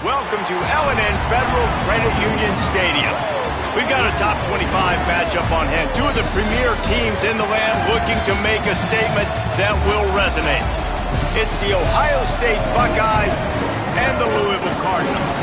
welcome to L&N Federal Credit Union Stadium. We've got a top 25 matchup on hand. Two of the premier teams in the land looking to make a statement that will resonate. It's the Ohio State Buckeyes and the Louisville Cardinals.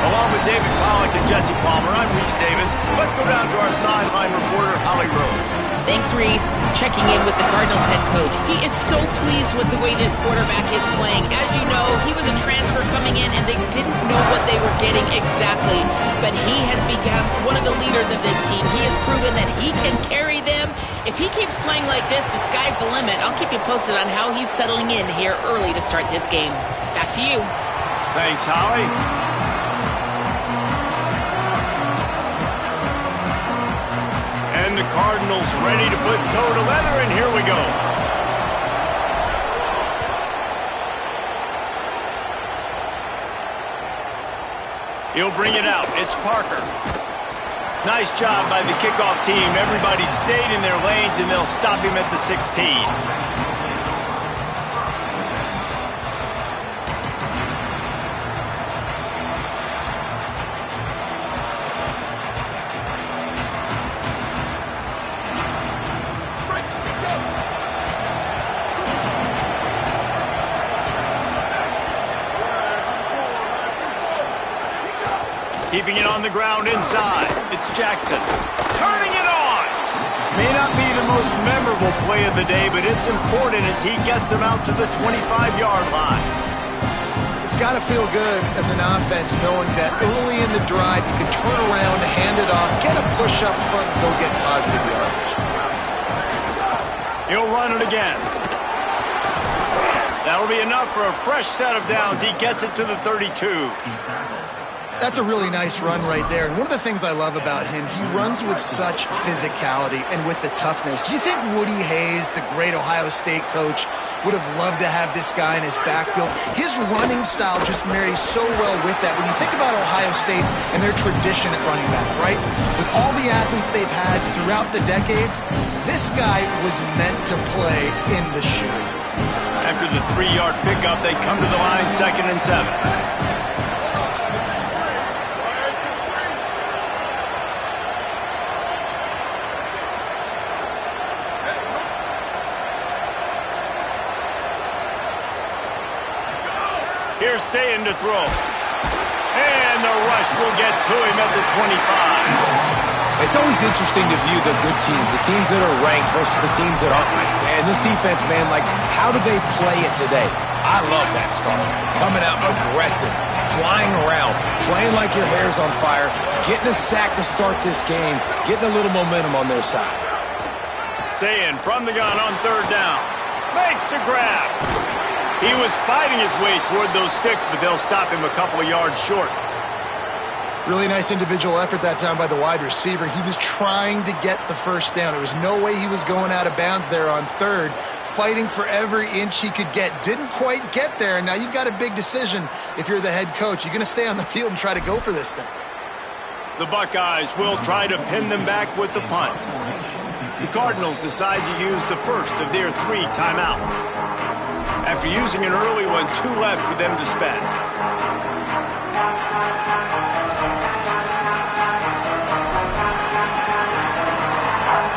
Along with David Pollack and Jesse Palmer, I'm Reese Davis. Let's go down to our sideline reporter, Holly Rowe. Thanks, Reese. Checking in with the Cardinals head coach. He is so pleased with the way this quarterback is playing. As you know, he was a transfer coming in, and they didn't know what they were getting exactly. But he has become one of the leaders of this team. He has proven that he can carry them. If he keeps playing like this, the sky's the limit. I'll keep you posted on how he's settling in here early to start this game. Back to you. Thanks, Holly. And the Cardinals ready to put toe to leather, and here we go. He'll bring it out. It's Parker. Nice job by the kickoff team. Everybody stayed in their lanes, and they'll stop him at the 16. Keeping it on the ground inside. It's Jackson. Turning it on! May not be the most memorable play of the day, but it's important as he gets him out to the 25-yard line. It's got to feel good as an offense knowing that early in the drive you can turn around, hand it off, get a push up front, and go get positive yardage. He'll run it again. That'll be enough for a fresh set of downs. He gets it to the 32. That's a really nice run right there. And one of the things I love about him, he runs with such physicality and with the toughness. Do you think Woody Hayes, the great Ohio State coach, would have loved to have this guy in his backfield? His running style just marries so well with that. When you think about Ohio State and their tradition at running back, right? With all the athletes they've had throughout the decades, this guy was meant to play in the shoe. After the 3-yard pickup, they come to the line, 2nd and 7. Here's Sayin to throw. And the rush will get to him at the 25. It's always interesting to view the good teams, the teams that are ranked versus the teams that aren't ranked. And this defense, man, like, how do they play it today? I love that start. Coming out aggressive, flying around, playing like your hair's on fire, getting a sack to start this game, getting a little momentum on their side. Sayin from the gun on 3rd down. Makes the grab. He was fighting his way toward those sticks, but they'll stop him a couple of yards short. Really nice individual effort that time by the wide receiver. He was trying to get the first down. There was no way he was going out of bounds there on 3rd, fighting for every inch he could get. Didn't quite get there, and now you've got a big decision if you're the head coach. You're going to stay on the field and try to go for this thing. The Buckeyes will try to pin them back with the punt. The Cardinals decide to use the first of their 3 timeouts. After using an early one, 2 left for them to spend.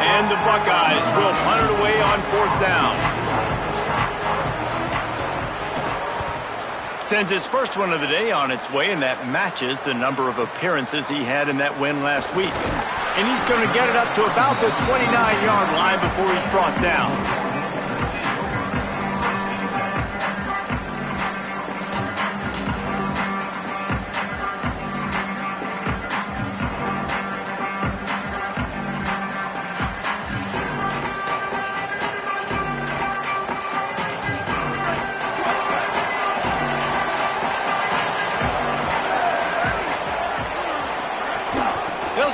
And the Buckeyes will punt it away on 4th down. Sends his first one of the day on its way, and that matches the number of appearances he had in that win last week. And he's going to get it up to about the 29-yard line before he's brought down.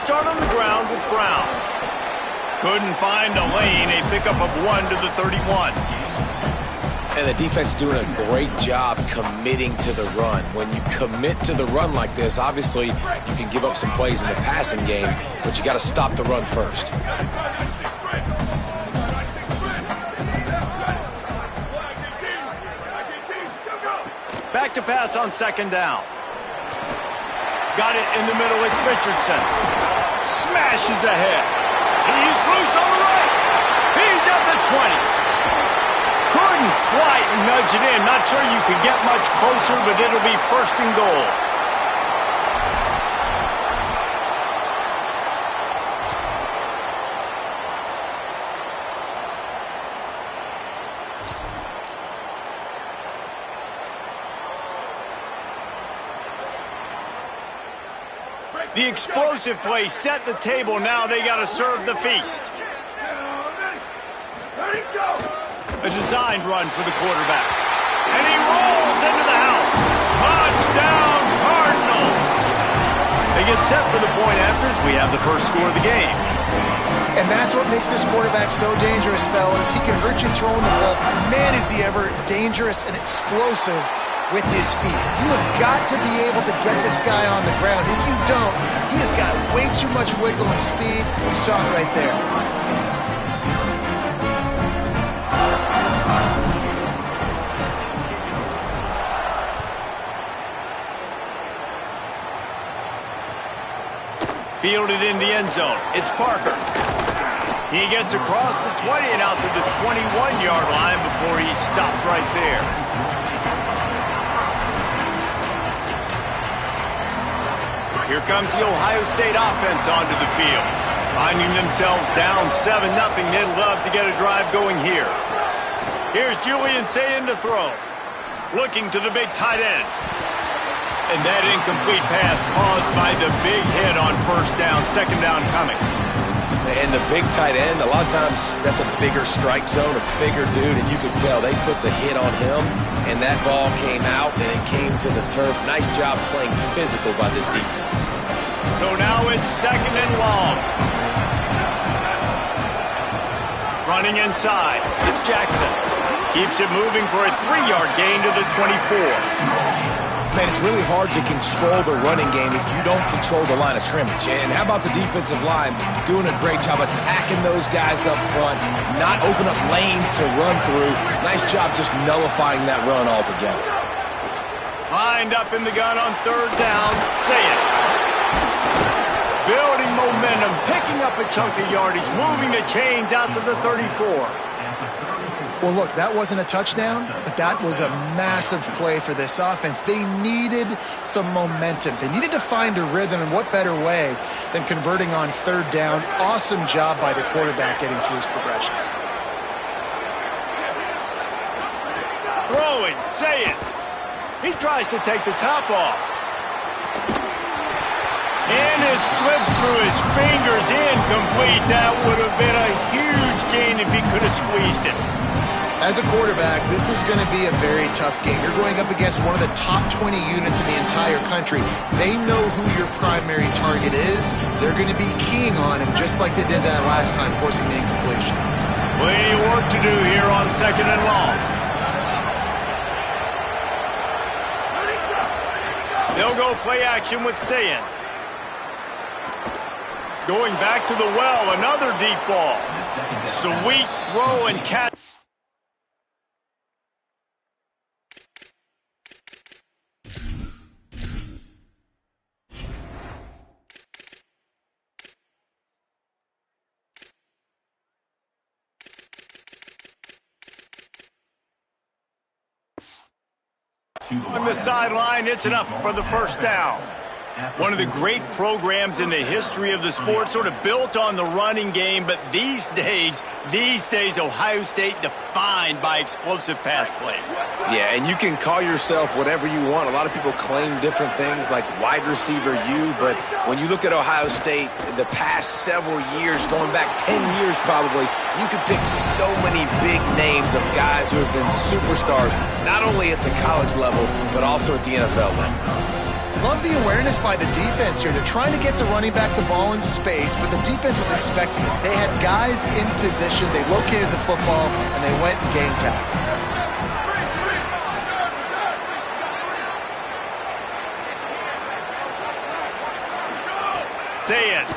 Start on the ground with Brown. Couldn't find a lane. A pickup of 1 to the 31. And the defense doing a great job committing to the run. When you commit to the run like this, obviously you can give up some plays in the passing game, but you got to stop the run first. Back to pass on second down. Got it in the middle. It's Richardson. Smashes ahead. He's loose on the right. He's at the 20. Couldn't quite nudge it in. Not sure you could get much closer, but it'll be first and goal. The explosive play set the table. Now they got to serve the feast. A designed run for the quarterback. And he rolls into the house. Touchdown, Cardinals. They get set for the point afters. We have the first score of the game. And that's what makes this quarterback so dangerous, fellas. He can hurt you throwing the ball. Man, is he ever dangerous and explosive with his feet. You have got to be able to get this guy on the ground. If you don't, he has got way too much wiggle and speed. You saw it right there. Fielded in the end zone. It's Parker. He gets across the 20 and out to the 21-yard line before he stopped right there. Here comes the Ohio State offense onto the field. Finding themselves down 7-0. They'd love to get a drive going here. Here's Julian saying to throw. Looking to the big tight end. And that incomplete pass caused by the big hit on first down, second down coming. And the big tight end, a lot of times that's a bigger strike zone, a bigger dude, and you could tell they put the hit on him, and that ball came out, and it came to the turf. Nice job playing physical by this defense. So now it's second and long. Running inside, it's Jackson. Keeps it moving for a 3-yard gain to the 24. Man, it's really hard to control the running game if you don't control the line of scrimmage. And how about the defensive line doing a great job attacking those guys up front, not open up lanes to run through. Nice job just nullifying that run altogether. Lined up in the gun on third down. Say it. Building momentum, picking up a chunk of yardage, moving the chains out to the 34. Well, look, that wasn't a touchdown, but that was a massive play for this offense. They needed some momentum. They needed to find a rhythm, and what better way than converting on third down. Awesome job by the quarterback getting through his progression. Throwing, say it. He tries to take the top off. And it slips through his fingers, incomplete. That would have been a huge gain if he could have squeezed it. As a quarterback, this is going to be a very tough game. You're going up against one of the top 20 units in the entire country. They know who your primary target is. They're going to be keying on him, just like they did that last time, forcing the incompletion. Plenty of work to do here on second and long. They'll go play action with Sayin. Going back to the well, another deep ball. Sweet throw and catch. On the sideline, it's enough for the first down. One of the great programs in the history of the sport, sort of built on the running game, but these days, Ohio State defined by explosive pass plays. Yeah, and you can call yourself whatever you want. A lot of people claim different things like wide receiver U, but when you look at Ohio State, the past several years, going back 10 years probably, you could pick so many big names of guys who have been superstars, not only at the college level, but also at the NFL level. Love the awareness by the defense here. They're trying to get the running back the ball in space, but the defense was expecting it. They had guys in position, they located the football, and they went and game tackle. Say it.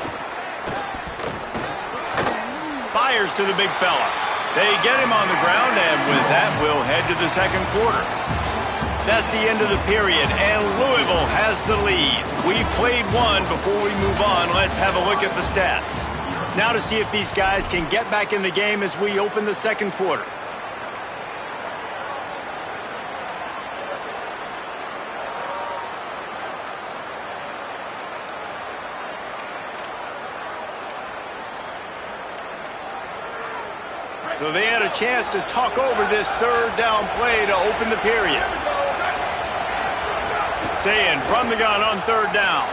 Fires to the big fella. They get him on the ground, and with that, we'll head to the second quarter. That's the end of the period, and Louisville has the lead. We've played one. Before we move on, let's have a look at the stats. Now to see if these guys can get back in the game as we open the second quarter. So they had a chance to talk over this third down play to open the period. Saying from the gun on third down.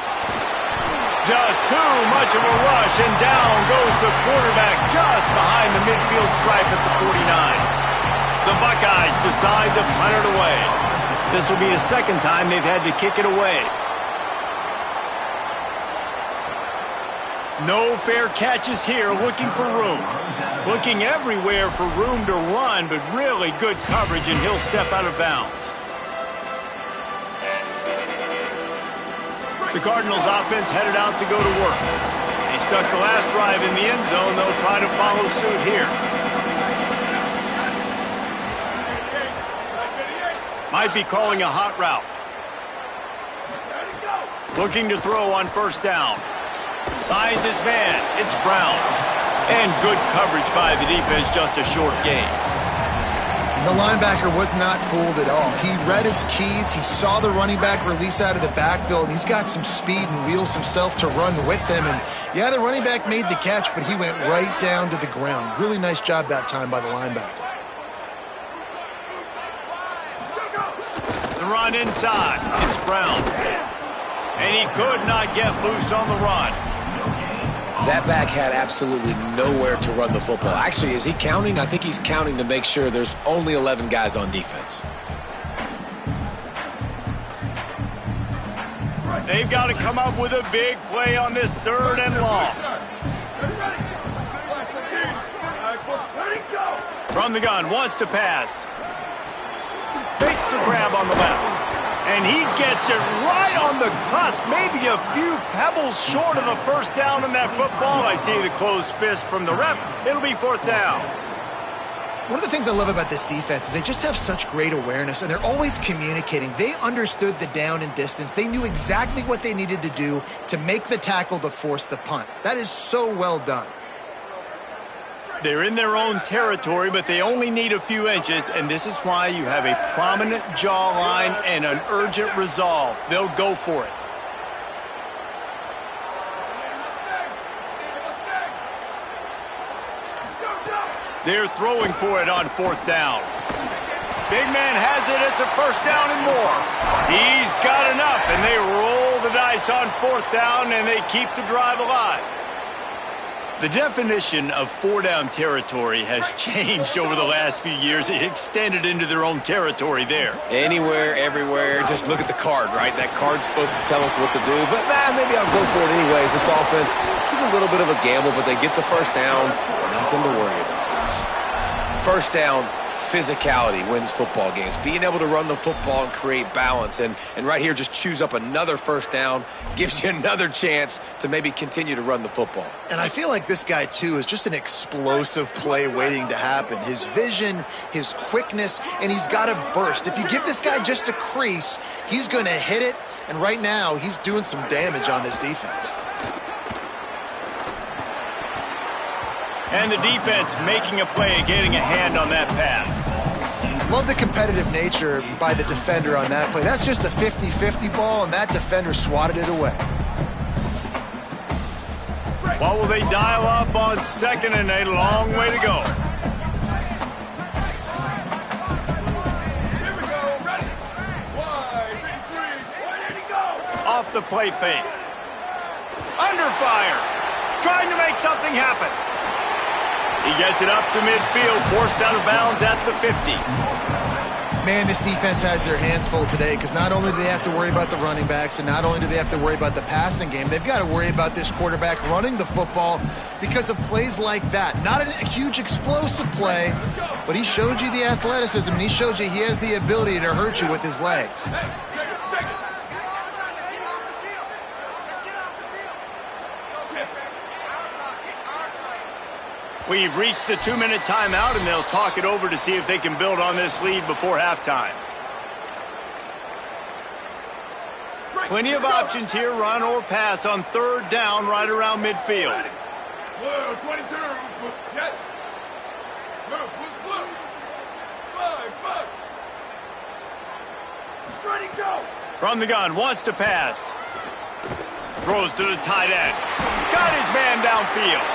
Just too much of a rush, and down goes the quarterback just behind the midfield stripe at the 49. The Buckeyes decide to punt it away. This will be the second time they've had to kick it away. No fair catches here, looking for room. Looking everywhere for room to run, but really good coverage, and he'll step out of bounds. The Cardinals offense headed out to go to work. They stuck the last drive in the end zone. They'll try to follow suit here. Might be calling a hot route. Looking to throw on first down. Finds his man. It's Brown. And good coverage by the defense, just a short gain. The linebacker was not fooled at all. He read his keys. He saw the running back release out of the backfield. He's got some speed and wheels himself to run with him. And yeah, the running back made the catch, but he went right down to the ground. Really nice job that time by the linebacker. The run inside. It's Brown. And he could not get loose on the run. That back had absolutely nowhere to run the football. Actually, is he counting? I think he's counting to make sure there's only 11 guys on defense. They've got to come up with a big play on this third and long. From the gun, wants to pass. Makes the grab on the left. And he gets it right on the cusp, maybe a few pebbles short of a first down in that football. I see the closed fist from the ref. It'll be fourth down. One of the things I love about this defense is they just have such great awareness, and they're always communicating. They understood the down and distance. They knew exactly what they needed to do to make the tackle to force the punt. That is so well done. They're in their own territory, but they only need a few inches, and this is why you have a prominent jawline and an urgent resolve. They'll go for it. They're throwing for it on fourth down. Big man has it. It's a first down and more. He's got enough, and they roll the dice on fourth down, and they keep the drive alive. The definition of four-down territory has changed over the last few years. It extended into their own territory there. Anywhere, everywhere, just look at the card, right? That card's supposed to tell us what to do, but maybe I'll go for it anyways. This offense took a little bit of a gamble, but they get the first down. Nothing to worry about. First down, physicality wins football games. Being able to run the football and create balance. And right here, just choose up another first down, gives you another chance to maybe continue to run the football. And I feel like this guy, too, is just an explosive play waiting to happen. His vision, his quickness, and he's got a burst. If you give this guy just a crease, he's going to hit it. And right now, he's doing some damage on this defense. And the defense making a play and getting a hand on that pass. Love the competitive nature by the defender on that play. That's just a 50-50 ball, and that defender swatted it away. What will they dial up on second and a long way to go? Here we go, ready. 1, 2, 3, go. Off the play fake. Under fire. Trying to make something happen. He gets it up to midfield, forced out of bounds at the 50. Man, this defense has their hands full today because not only do they have to worry about the running backs and not only do they have to worry about the passing game, they've got to worry about this quarterback running the football because of plays like that. Not a huge explosive play, but he showed you the athleticism, and he showed you he has the ability to hurt you with his legs. We've reached the 2-minute timeout, and they'll talk it over to see if they can build on this lead before halftime. Plenty of options here, run or pass on third down right around midfield. Blue, 22. Jet. Blue. Slide. Ready, go. From the gun, wants to pass. Throws to the tight end. Got his man downfield.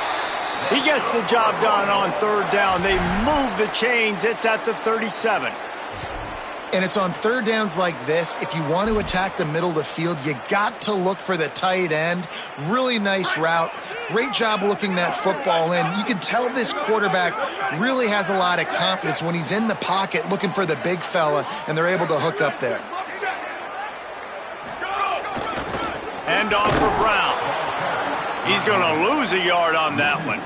He gets the job done on third down. They move the chains. It's at the 37. And it's on third downs like this. If you want to attack the middle of the field, you got to look for the tight end. Really nice route. Great job looking that football in. You can tell this quarterback really has a lot of confidence when he's in the pocket looking for the big fella, and they're able to hook up there. Hand off for Brown. He's going to lose a yard on that one.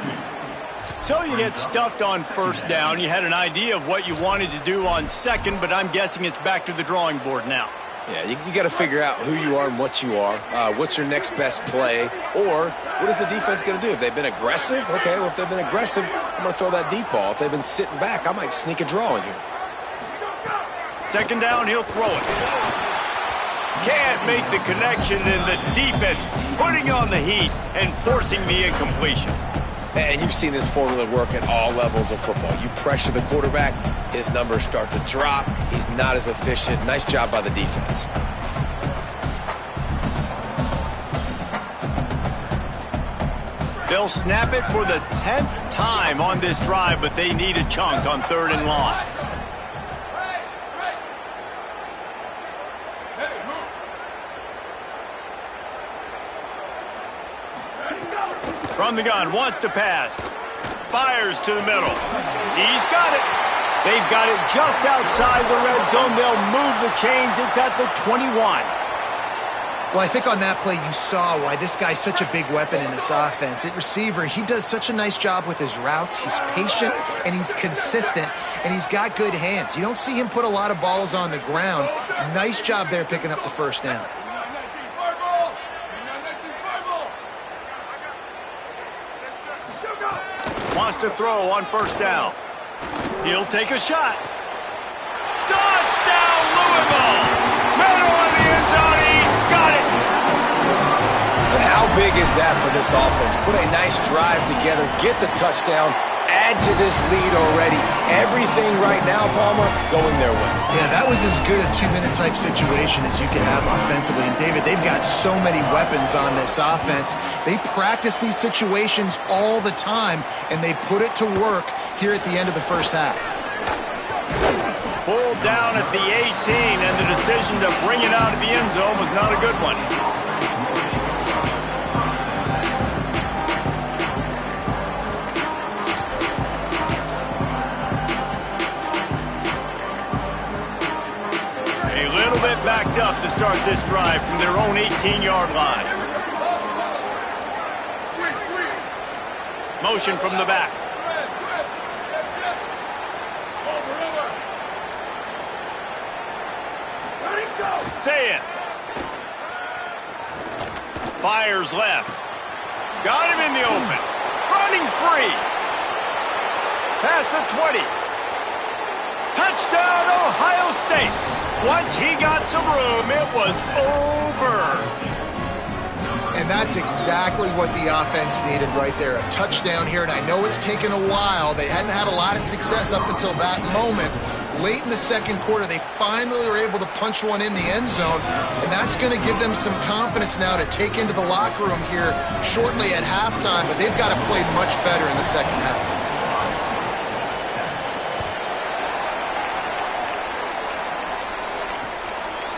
So you get stuffed on first down. You had an idea of what you wanted to do on second, but I'm guessing it's back to the drawing board now. Yeah, you got to figure out who you are and what you are. What's your next best play? Or what is the defense going to do? If they've been aggressive, okay, well, if they've been aggressive, I'm going to throw that deep ball. If they've been sitting back, I might sneak a draw in here. Second down, he'll throw it. Can't make the connection, and the defense putting on the heat and forcing the incompletion. And you've seen this formula work at all levels of football. You pressure the quarterback, his numbers start to drop. He's not as efficient. Nice job by the defense. They'll snap it for the 10th time on this drive, but they need a chunk on third and long. From the gun, wants to pass. Fires to the middle. He's got it. They've got it just outside the red zone. They'll move the chains. It's at the 21. Well, I think on that play you saw why this guy's such a big weapon in this offense. At receiver, he does such a nice job with his routes. He's patient, and he's consistent, and he's got good hands. You don't see him put a lot of balls on the ground. Nice job there picking up the first down. Wants to throw on first down. He'll take a shot. Touchdown, Louisville! Middle of the end zone, he's got it! But how big is that for this offense? Put a nice drive together, get the touchdown, add to this lead already. Everything right now, Palmer, going their way. Yeah, that was as good a two-minute type situation as you could have offensively. And, David, they've got so many weapons on this offense. They practice these situations all the time, and they put it to work here at the end of the first half. Pulled down at the 18, and the decision to bring it out of the end zone was not a good one. Backed up to start this drive from their own 18-yard line. Motion from the back. Say it. Fires left. Got him in the open. Running free. Past the 20. Touchdown, Ohio State. Once he got some room, it was over. And that's exactly what the offense needed right there. A touchdown here, and I know it's taken a while. They hadn't had a lot of success up until that moment. Late in the second quarter, they finally were able to punch one in the end zone, and that's going to give them some confidence now to take into the locker room here shortly at halftime, but they've got to play much better in the second half.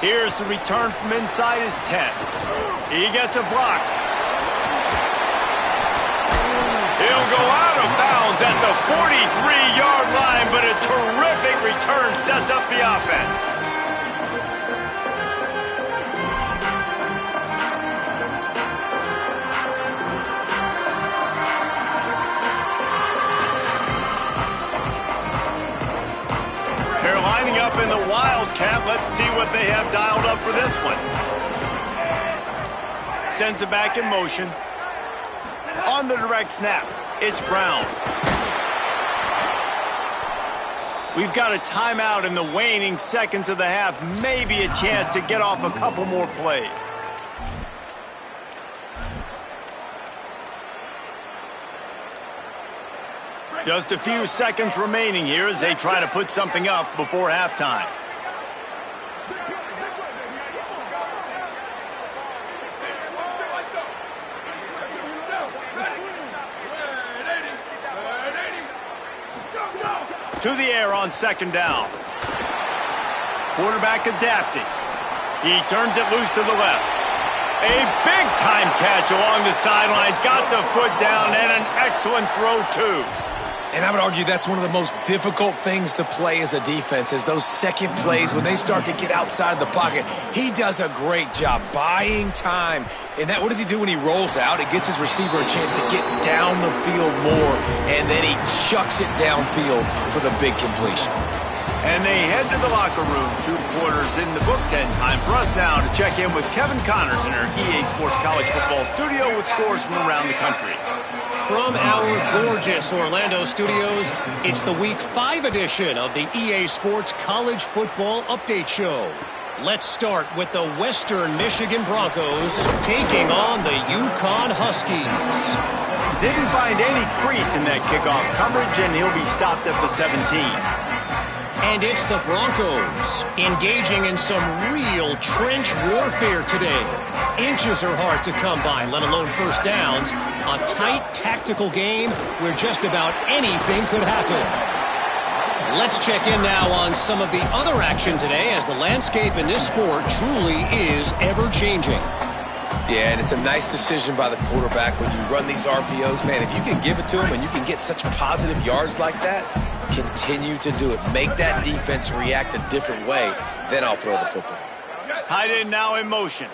Here's the return from inside his 10. He gets a block. He'll go out of bounds at the 43-yard line, but a terrific return sets up the offense. Up in the Wildcat. Let's see what they have dialed up for this one. Sends it back in motion. On the direct snap, it's Brown. We've got a timeout in the waning seconds of the half. Maybe a chance to get off a couple more plays. Just a few seconds remaining here as they try to put something up before halftime. To the air on second down. Quarterback adapting. He turns it loose to the left. A big-time catch along the sidelines. Got the foot down and an excellent throw, too. And I would argue that's one of the most difficult things to play as a defense is those second plays when they start to get outside the pocket. He does a great job buying time. And what does he do when he rolls out? It gets his receiver a chance to get down the field more, and then he chucks it downfield for the big completion. And they head to the locker room. 2 quarters in the books, and time for us now to check in with Kevin Connors in our EA Sports College Football studio with scores from around the country. From our gorgeous Orlando studios, it's the Week 5 edition of the EA Sports College Football Update Show. Let's start with the Western Michigan Broncos taking on the Yukon Huskies. Didn't find any crease in that kickoff coverage, and he'll be stopped at the 17. And it's the Broncos engaging in some real trench warfare today. Inches are hard to come by, let alone first downs. A tight tactical game where just about anything could happen. Let's check in now on some of the other action today as the landscape in this sport truly is ever-changing. Yeah, and it's a nice decision by the quarterback when you run these RPOs. Man, if you can give it to him and you can get such positive yards like that, continue to do it. Make that defense react a different way, then I'll throw the football. Tight end now in motion.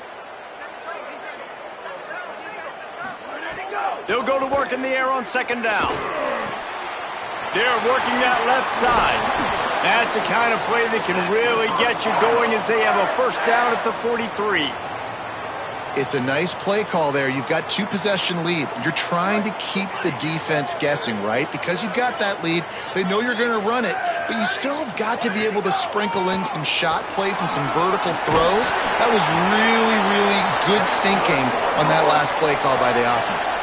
They'll go to work in the air on second down. They're working that left side. That's the kind of play that can really get you going as they have a first down at the 43. It's a nice play call there. You've got 2-possession lead. You're trying to keep the defense guessing, right? Because you've got that lead. They know you're going to run it, but you still have got to be able to sprinkle in some shot plays and some vertical throws. That was really, really good thinking on that last play call by the offense.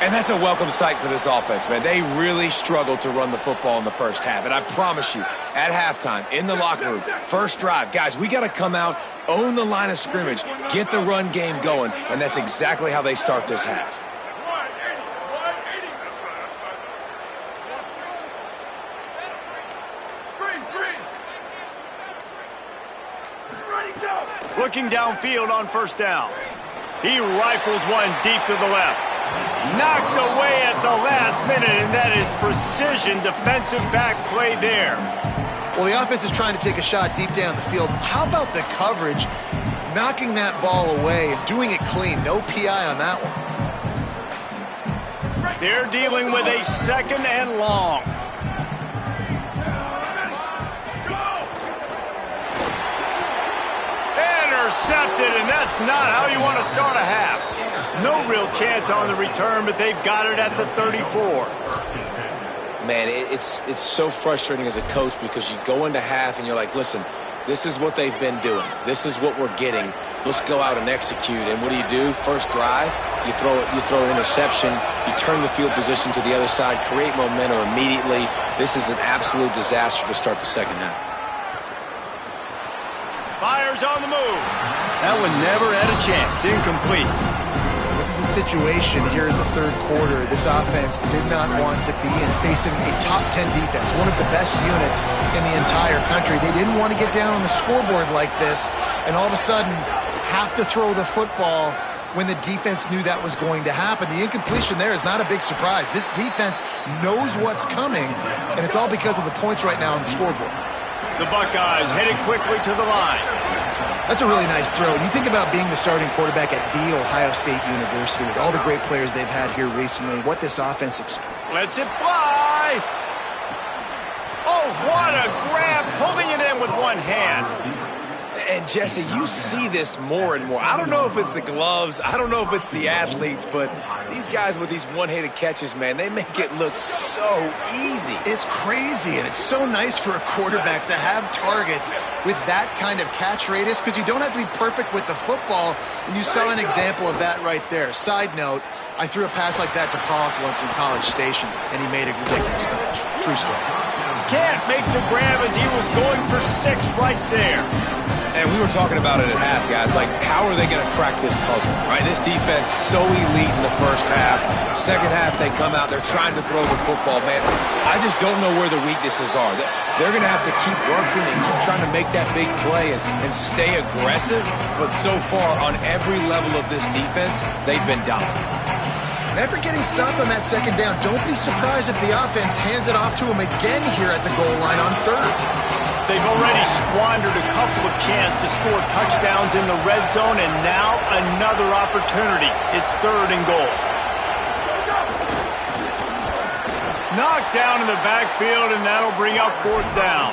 And that's a welcome sight for this offense, man. They really struggled to run the football in the first half. And I promise you, at halftime, in the locker room, first drive, guys, we got to come out, own the line of scrimmage, get the run game going, and that's exactly how they start this half. Looking downfield on first down. He rifles one deep to the left. Knocked away at the last minute, and that is precision defensive back play there. Well, the offense is trying to take a shot deep down the field. How about the coverage? Knocking that ball away and doing it clean. No PI on that one. They're dealing with a second and long. Intercepted, and that's not how you want to start a half. No real chance on the return, but they've got it at the 34. Man, it's so frustrating as a coach because you go into half and you're like, listen, this is what they've been doing. This is what we're getting. Let's go out and execute. And what do? First drive, you throw an interception, you turn the field position to the other side, create momentum immediately. This is an absolute disaster to start the second half. Fires on the move. That one never had a chance. Incomplete. This is a situation here in the third quarter this offense did not want to be in, facing a top 10 defense, one of the best units in the entire country. They didn't want to get down on the scoreboard like this and all of a sudden have to throw the football when the defense knew that was going to happen. The incompletion there is not a big surprise. This defense knows what's coming, and it's all because of the points right now on the scoreboard. The Buckeyes headed quickly to the line. That's a really nice throw. You think about being the starting quarterback at The Ohio State University with all the great players they've had here recently, what this offense lets it fly. Oh, what a grab, pulling it in with one hand. And Jesse, you see this more and more. I don't know if it's the gloves. I don't know if it's the athletes, but these guys with these one-handed catches, man, they make it look so easy. It's crazy, and it's so nice for a quarterback to have targets with that kind of catch radius because you don't have to be perfect with the football, and you saw an example of that right there. Side note, I threw a pass like that to Pollock once in College Station, and he made a ridiculous catch. True story. Can't make the grab as he was going for 6 right there. And we were talking about it at half, guys. Like, how are they going to crack this puzzle, right? This defense so elite in the first half. Second half, they come out. They're trying to throw the football, man. I just don't know where the weaknesses are. They're going to have to keep working and keep trying to make that big play and stay aggressive. But so far, on every level of this defense, they've been dominant. After getting stopped on that second down, don't be surprised if the offense hands it off to him again here at the goal line on third. They've already squandered a couple of chances to score touchdowns in the red zone, and now another opportunity. It's 3rd and goal. Knocked down in the backfield, and that'll bring up 4th down.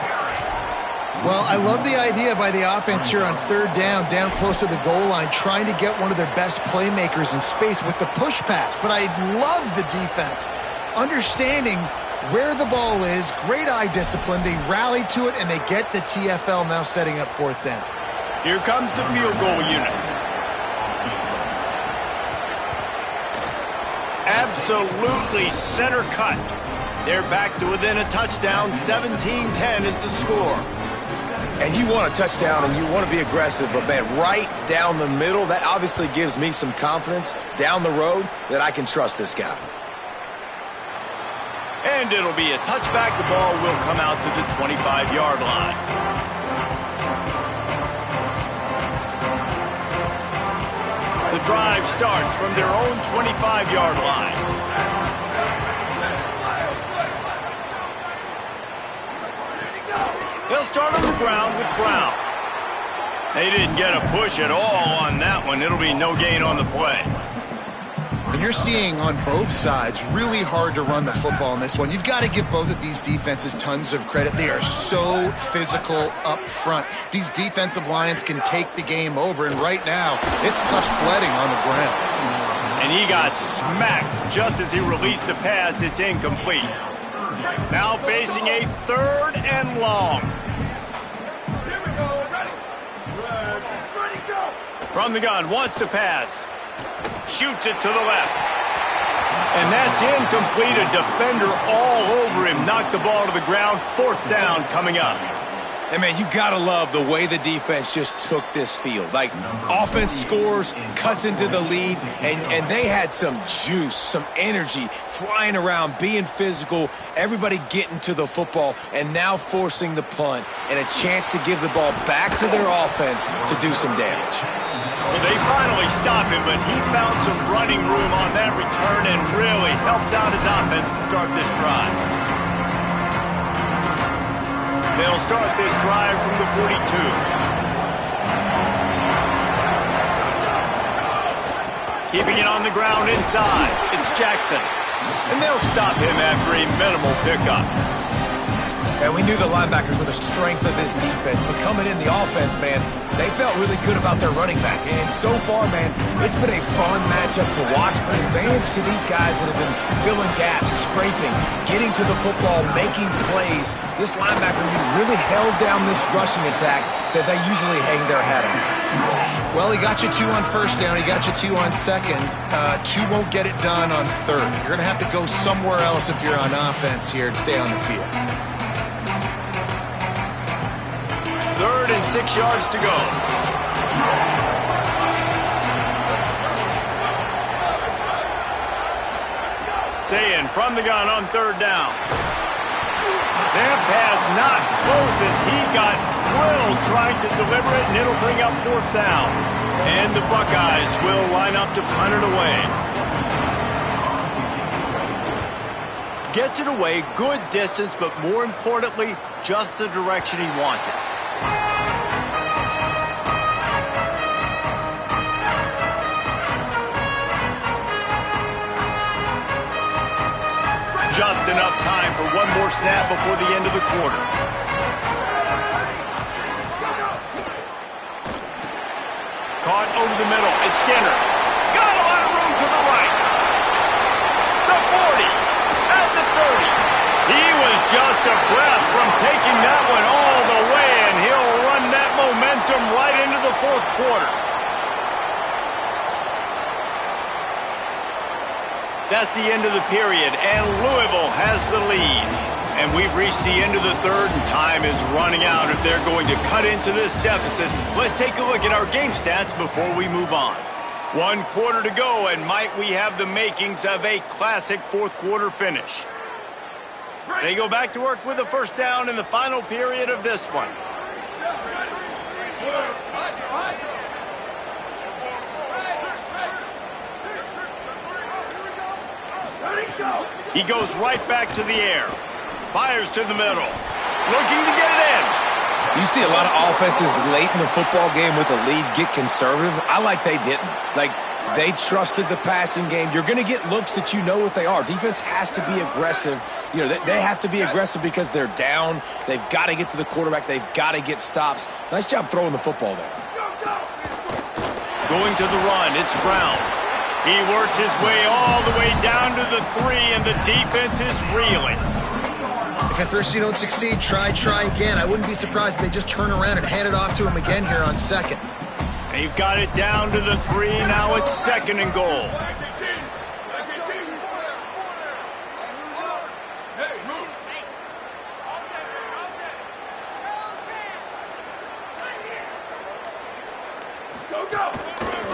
Well, I love the idea by the offense here on 3rd down close to the goal line, trying to get one of their best playmakers in space with the push pass. But I love the defense, understanding where the ball is, great eye discipline. They rally to it, and they get the TFL now setting up 4th down. Here comes the field goal unit. Absolutely center cut. They're back to within a touchdown. 17-10 is the score. And you want a touchdown and you want to be aggressive, but, man, right down the middle, that obviously gives me some confidence down the road that I can trust this guy. And it'll be a touchback. The ball will come out to the 25-yard line. The drive starts from their own 25-yard line. They'll start on the ground with Brown. They didn't get a push at all on that one. It'll be no gain on the play. And you're seeing on both sides really hard to run the football in this one. You've got to give both of these defenses tons of credit. They are so physical up front. These defensive lines can take the game over, and right now it's tough sledding on the ground. And he got smacked just as he released the pass. It's incomplete. Now facing a 3rd and long. Here we go. Ready. Ready, go. From the gun, wants to pass. Shoots it to the left. And that's incomplete. A defender all over him. Knocked the ball to the ground. 4th down coming up. And, man, you got to love the way the defense just took this field. Like, offense scores, cuts into the lead, and they had some juice, some energy, flying around, being physical, everybody getting to the football, and now forcing the punt and a chance to give the ball back to their offense to do some damage. Well, they finally stop him, but he found some running room on that return and really helps out his offense to start this drive. They'll start this drive from the 42. Keeping it on the ground inside. It's Jackson. And they'll stop him after a minimal pickup. And we knew the linebackers were the strength of this defense, but coming in the offense, man, they felt really good about their running back. And so far, man, it's been a fun matchup to watch, but advantage to these guys that have been filling gaps, scraping, getting to the football, making plays. This linebacker really held down this rushing attack that they usually hang their hat on. Well, he got you 2 on 1st down. He got you 2 on 2nd. 2 won't get it done on 3rd. You're going to have to go somewhere else if you're on offense here to stay on the field. 3rd and 6 yards to go. Saying from the gun on 3rd down. That pass not close as he got drilled trying to deliver it, and it'll bring up 4th down. And the Buckeyes will line up to punt it away. Gets it away, good distance, but more importantly, just the direction he wanted. Just enough time for one more snap before the end of the quarter. Caught over the middle. It's Skinner. Got a lot of room to the right. The 40. At the 30. He was just a breath from taking that one all the way, and he'll run that momentum right into the fourth quarter. That's the end of the period, and Louisville has the lead. And we've reached the end of the third, and time is running out if they're going to cut into this deficit. Let's take a look at our game stats before we move on. 1 quarter to go, and might we have the makings of a classic fourth quarter finish. They go back to work with a first down in the final period of this one. He goes right back to the air. Fires to the middle. Looking to get it in. You see a lot of offenses late in the football game with the lead get conservative. I like they didn't. Like, they trusted the passing game. You're going to get looks that you know what they are. Defense has to be aggressive. You know, they have to be aggressive because they're down. They've got to get to the quarterback. They've got to get stops. Nice job throwing the football there. Going to the run, it's Brown. He works his way all the way down to the 3, and the defense is reeling. If at first you don't succeed, try again. I wouldn't be surprised if they just turn around and hand it off to him again here on second. They've got it down to the 3. Now it's 2nd and goal.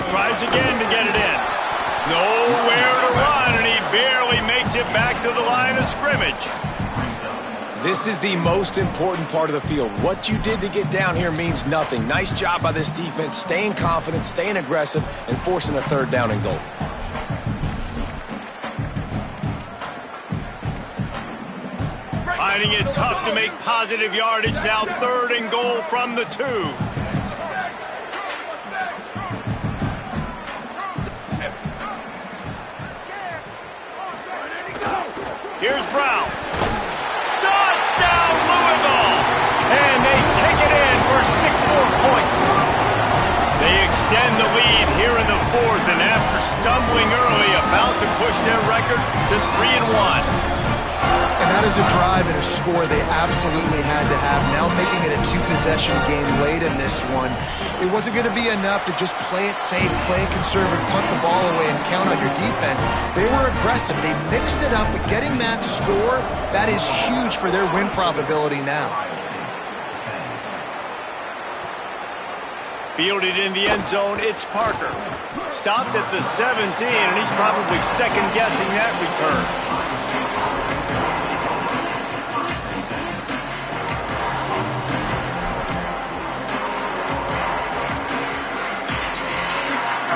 Tries again to get it in. Nowhere to run, and he barely makes it back to the line of scrimmage. This is the most important part of the field. What you did to get down here means nothing. Nice job by this defense, staying confident, staying aggressive, and forcing a 3rd down and goal. Finding it tough to make positive yardage. Now 3rd and goal from the 2. Here's Brown. Touchdown, Louisville! And they take it in for 6 more points. They extend the lead here in the 4th, and after stumbling early, about to push their record to 3-1. And that is a drive and a score they absolutely had to have. Now making it a 2-possession game late in this one. It wasn't going to be enough to just play it safe, play it conservative, punt the ball away, and count on your defense. They were aggressive. They mixed it up, but getting that score, that is huge for their win probability now. Fielded in the end zone, it's Parker. Stopped at the 17, and he's probably second-guessing that return.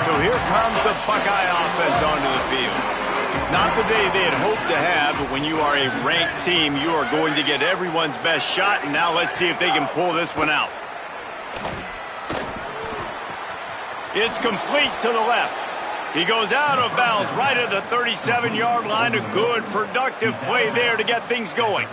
So here comes the Buckeye offense onto the field. Not the day they had hoped to have, but when you are a ranked team, you are going to get everyone's best shot, and now let's see if they can pull this one out. It's complete to the left. He goes out of bounds right at the 37-yard line. A good, productive play there to get things going.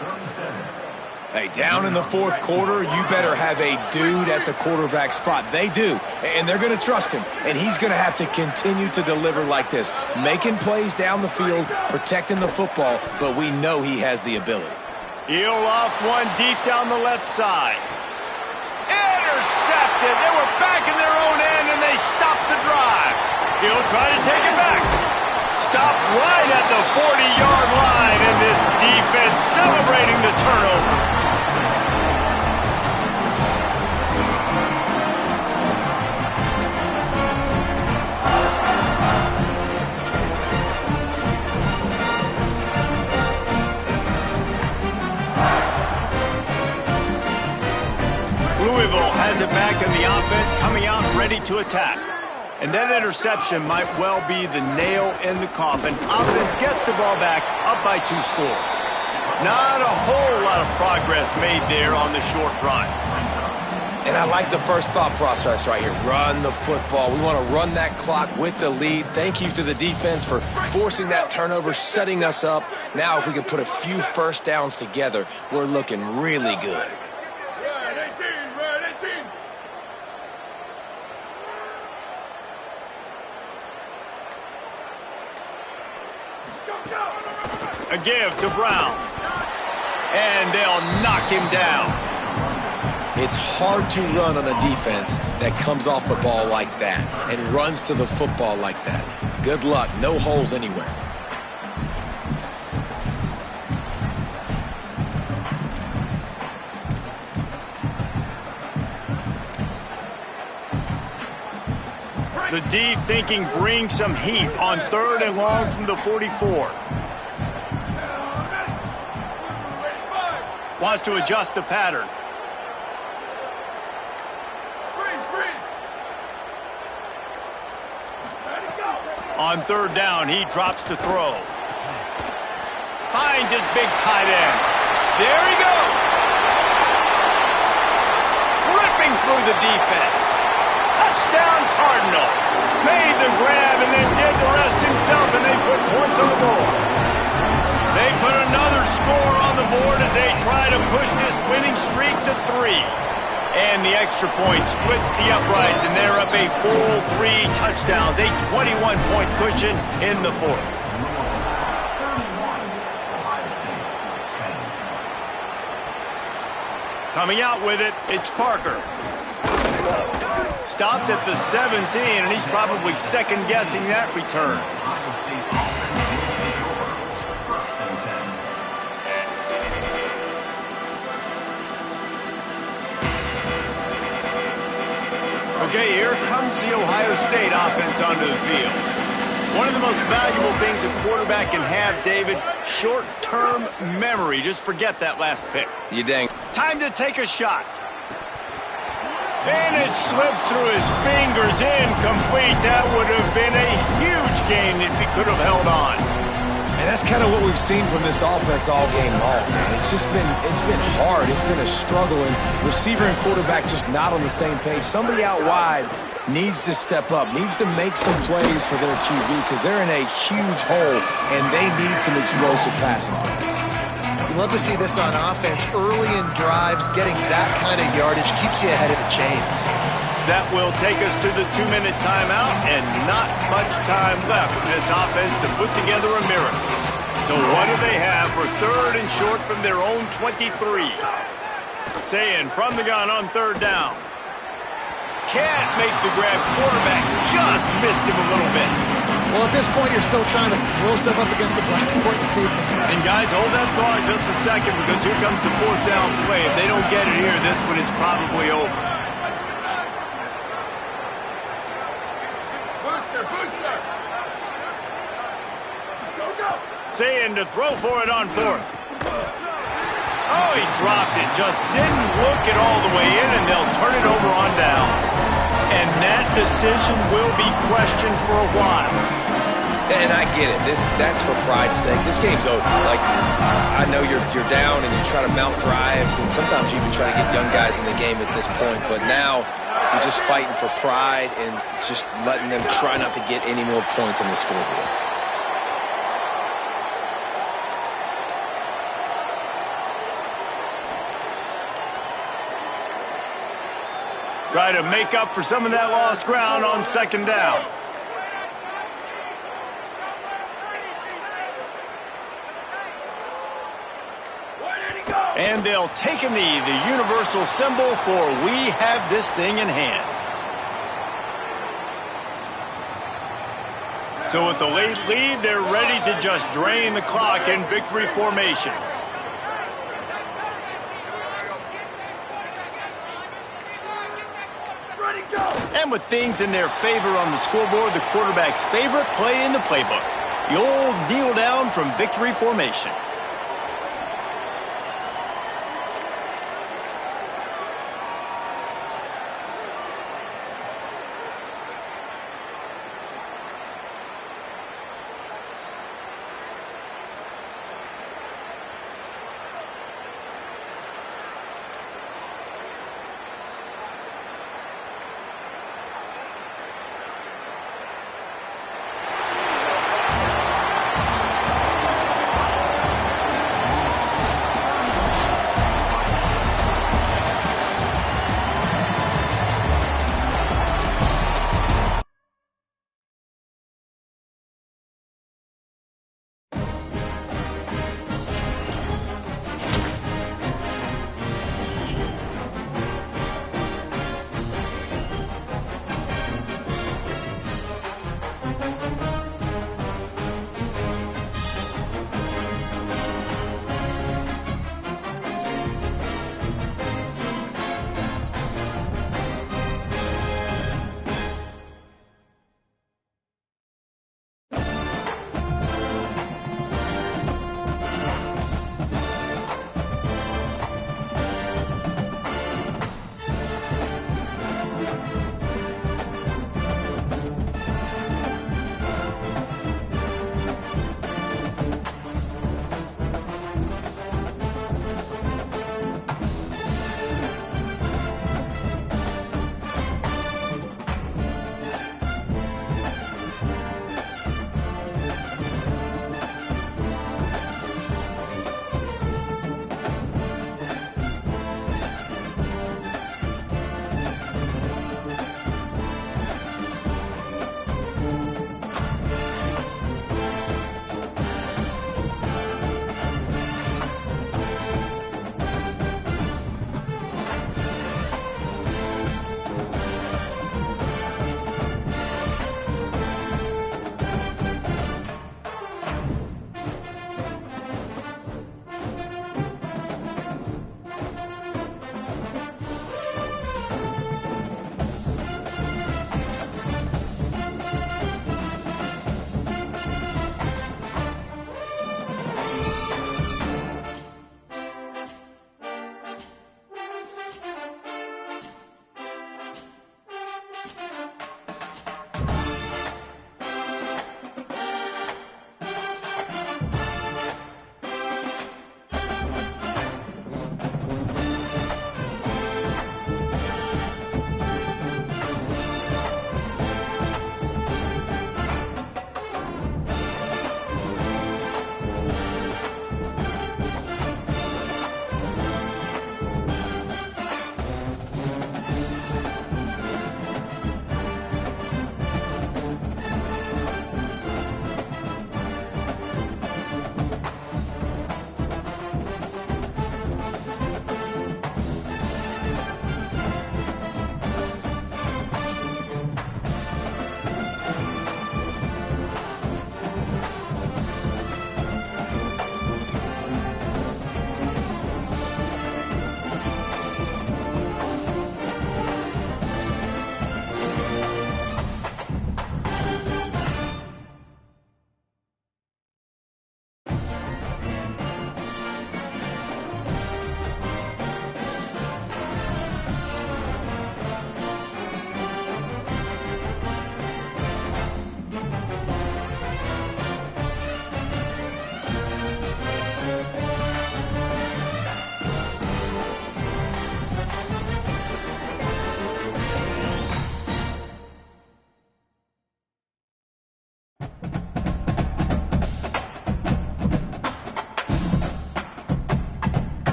Hey, down in the 4th quarter, you better have a dude at the quarterback spot. They do, and they're going to trust him, and he's going to have to continue to deliver like this, making plays down the field, protecting the football, but we know he has the ability. He'll off one deep down the left side. Intercepted. They were back in their own end, and they stopped the drive. He'll try to take it back. Stopped right at the 40-yard line, and this defense celebrating the turnover. Louisville has it back in the offense, coming out ready to attack. And that interception might well be the nail in the coffin. Offense gets the ball back, up by 2 scores. Not a whole lot of progress made there on the short run. And I like the first thought process right here. Run the football. We want to run that clock with the lead. Thank you to the defense for forcing that turnover, setting us up. Now if we can put a few first downs together, we're looking really good. A give to Brown. And they'll knock him down. It's hard to run on a defense that comes off the ball like that and runs to the football like that. Good luck. No holes anywhere. The deep thinking brings some heat on 3rd and long from the 44. Wants to adjust the pattern. On 3rd down, he drops to throw. Finds his big tight end. There he goes. Ripping through the defense. Touchdown Cardinals. Made the grab and then did the rest himself, and they put points on the board. They put another score on the board as they try to push this winning streak to 3. And the extra point splits the uprights, and they're up a full 3 touchdowns. A 21-point cushion in the 4th. Coming out with it, it's Parker. Stopped at the 17, and he's probably second-guessing that return. Okay, here comes the Ohio State offense onto the field. One of the most valuable things a quarterback can have, David, short-term memory. Just forget that last pick. You dang. Time to take a shot. And it slips through his fingers, incomplete. That would have been a huge gain if he could have held on. And that's kind of what we've seen from this offense all game long, man. It's been hard. It's been a struggle, and receiver and quarterback just not on the same page. Somebody out wide needs to step up, needs to make some plays for their QB because they're in a huge hole, and they need some explosive passing plays. You love to see this on offense. Early in drives, getting that kind of yardage keeps you ahead of the chains. That will take us to the 2-minute timeout, and not much time left for this offense to put together a miracle. So what do they have for 3rd and short from their own 23? Saying from the gun on 3rd down. Can't make the grab. Quarterback just missed him a little bit. Well, at this point, you're still trying to throw stuff up against the blackboard and see if it's... And guys, hold that thought just a second, because here comes the 4th down play. If they don't get it here, this one is probably over. Saying to throw for it on 4th. Oh, he dropped it. Just didn't look it all the way in, and they'll turn it over on downs. And that decision will be questioned for a while. And I get it. That's for pride's sake. This game's over. Like, I know you're down and you try to mount drives, and sometimes you even try to get young guys in the game at this point. But now you're just fighting for pride and just letting them try not to get any more points on the scoreboard. Try to make up for some of that lost ground on 2nd down. And they'll take a knee, the universal symbol for we have this thing in hand. So with the late lead, they're ready to just drain the clock in victory formation. And with things in their favor on the scoreboard, the quarterback's favorite play in the playbook. The old kneel down from victory formation.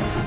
it.